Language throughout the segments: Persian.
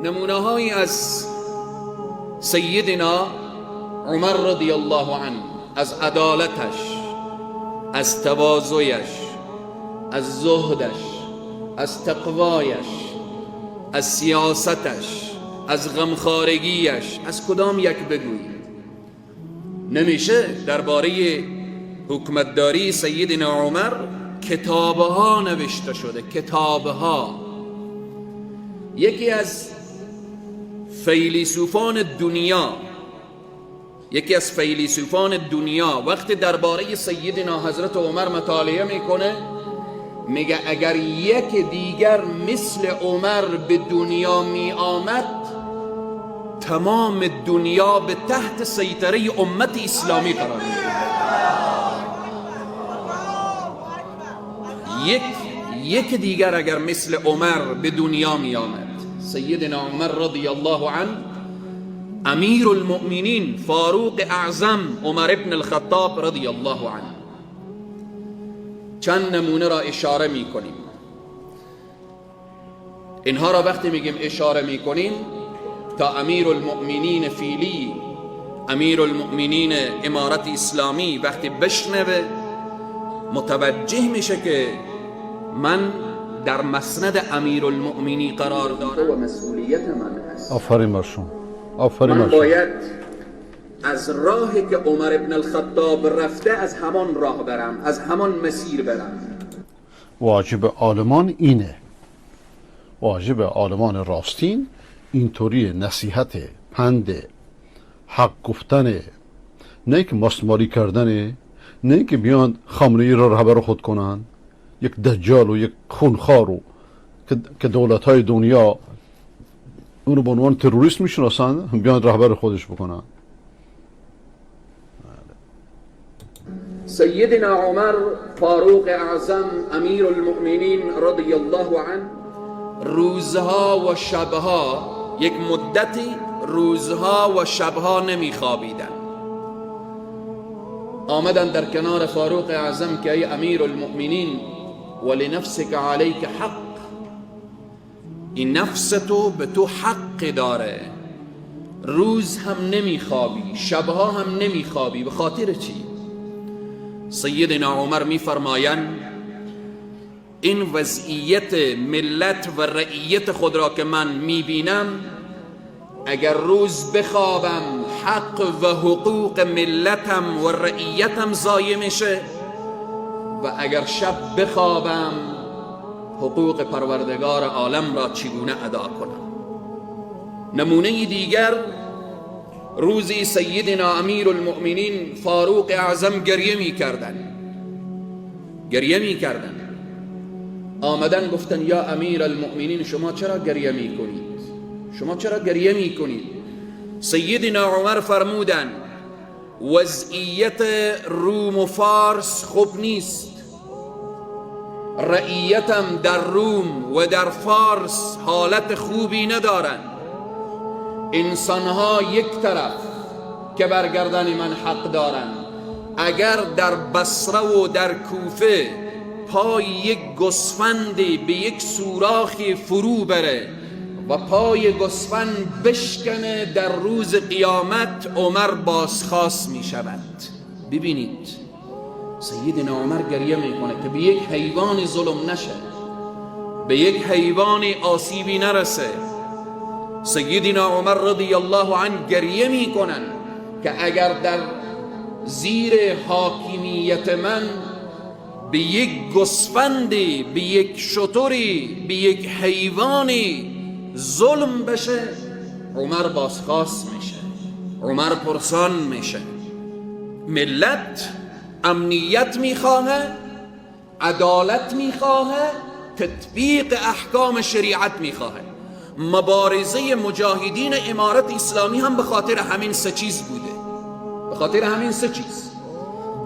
نمونه‌هایی از سیدنا عمر رضی الله عنه از عدالتش، از تواضعش، از زهدش، از تقوایش، از سیاستش، از غمخوارگیش، از کدام یک بگوییم؟ نمیشه درباره حکمتداری سیدنا عمر کتابها نوشته شده، کتابها. یکی از فیلسوفان دنیا وقتی درباره سیدنا حضرت عمر مطالعه میکنه میگه اگر یک دیگر مثل عمر به دنیا می آمد تمام دنیا به تحت سیطره امت اسلامی قرار می یک دیگر اگر مثل عمر به دنیا می آمد، سیدنا عمر رضی الله عنه، امیر المؤمنین، فاروق اعظم عمر ابن الخطاب رضی الله عنه. چند نمونه را اشاره می کنیم. اینها را وقتی میگیم اشاره می کنیم تا امیر المؤمنین فیلی، امیر المؤمنین امارت اسلامی وقتی بشنوه متوجه میشه که من در مسند امیر المؤمنی قرار داره و مسئولیت من هست. آفرین بر شما، آفرین من بر شما. باید از راهی که عمر ابن الخطاب رفته از همان راه برم، از همان مسیر برم. واجب عالمان اینه، واجب عالمان راستین اینطوری نصیحت، پند، حق گفتن، نه که مستماری کردنه، نه که بیان خامنه‌ای را رهبر خود کنن، یک دجال و یک خونخوار رو که دولت‌های دنیا اونو به عنوان تروریست میشناسن بیان رهبر خودش بکنن. سیدنا عمر فاروق اعظم امیر المؤمنین رضی الله عنه روزها و شبها، یک مدتی روزها و شبها نمیخوابیدن. آمدن در کنار فاروق اعظم که ای امیر المؤمنین ولنفسک علیک حق، این نفس تو به تو حق داره، روز هم نمیخوابی، شبها هم نمیخوابی، به خاطر چی؟ سیدنا عمر میفرمایند این وضعیت ملت و رعیت خود را که من میبینم، اگر روز بخوابم حق و حقوق ملتم و رعیتم ضایع میشه و اگر شب بخوابم حقوق پروردگار عالم را چگونه ادا کنم. نمونه دیگر، روزی سیدنا امیر المؤمنین فاروق اعظم گریه میکردن. آمدن گفتن یا امیر المؤمنین شما چرا گریه میکنید؟ سیدنا عمر فرمودن وضعیت روم و فارس خوب نیست، رعیتم در روم و در فارس حالت خوبی ندارن. انسانها یک طرف که برگردن من حق دارن، اگر در بصره و در کوفه پای یک گوسفندی به یک سوراخی فرو بره و پای گوسفند بشکنه، در روز قیامت عمر بازخواست می شود. ببینید سیدنا عمر گریه میکنه که به یک حیوان ظلم نشه، به یک حیوان آسیبی نرسه. سیدنا عمر رضی الله عنه گریه میکنن که اگر در زیر حاکمیت من به یک گوسفندی، به یک شتری، به یک حیوانی ظلم بشه، عمر بازخواست میشه، عمر پرسان میشه. ملت امنیت میخواه، عدالت میخواه، تطبیق احکام شریعت میخواه. مبارزه مجاهدین امارت اسلامی هم به خاطر همین سه چیز بوده، به خاطر همین سه چیز.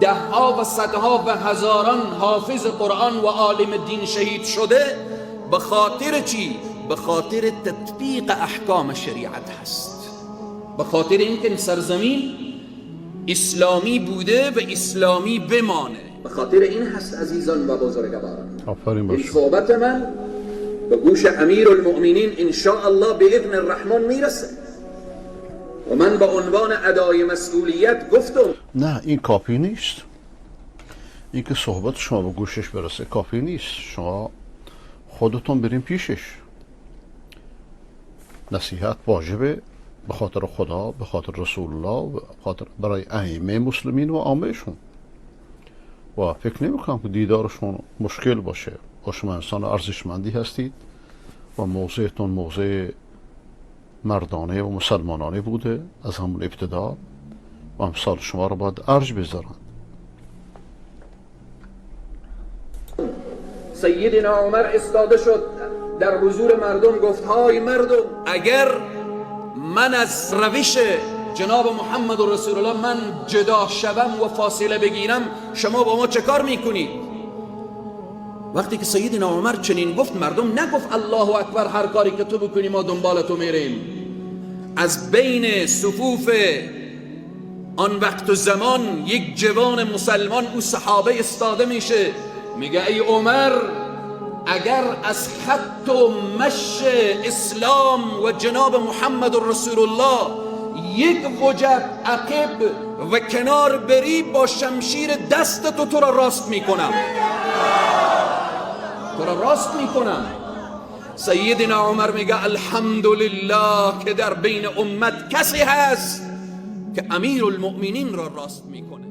دهها و صدها و هزاران حافظ قرآن و عالم دین شهید شده، به خاطر چی؟ به خاطر تطبیق احکام شریعت هست، به خاطر اینکه سرزمین اسلامی بوده و اسلامی بمانه. به خاطر این هست عزیزان و بزرگواران، آفرین این باشه. صحبت من به گوش امیر المؤمنین ان شاء الله به اذن الرحمن میرسه. و من با عنوان ادای مسئولیت گفتم نه این کافی نیست. این که صحبت شما به گوشش برسه کافی نیست. شما خودتون بریم پیشش. نصیحت واجبه به خاطر خدا، به خاطر رسول الله، به خاطر برای ائمه مسلمین و عامهشون. و فکر نمی‌کنم که دیدارشون مشکل باشه. شما انسان ارزشمندی هستید و موضعتون موضع مردانه و مسلمانانه بوده از همون ابتدا و امثال شما رو باید ارج بذارن. سیدنا عمر استاده شد در حضور مردم گفت های مردم، اگر من از روش جناب محمد و رسول الله من جدا شوم و فاصله بگیرم شما با ما چه کار میکنید؟ وقتی که سیدنا عمر چنین گفت مردم نگفت الله اکبر هر کاری که تو بکنی ما دنبال تو میریم. از بین صفوف آن وقت و زمان یک جوان مسلمان او صحابه استاده میشه میگه ای عمر، اگر از خط و مش اسلام و جناب محمد و رسول الله یک وجب عقب و کنار بری با شمشیر دست تو را راست میکنم، تو را راست میکنم. سیدنا عمر میگه الحمدلله که در بین امت کسی هست که امیر المؤمنین را راست میکنه.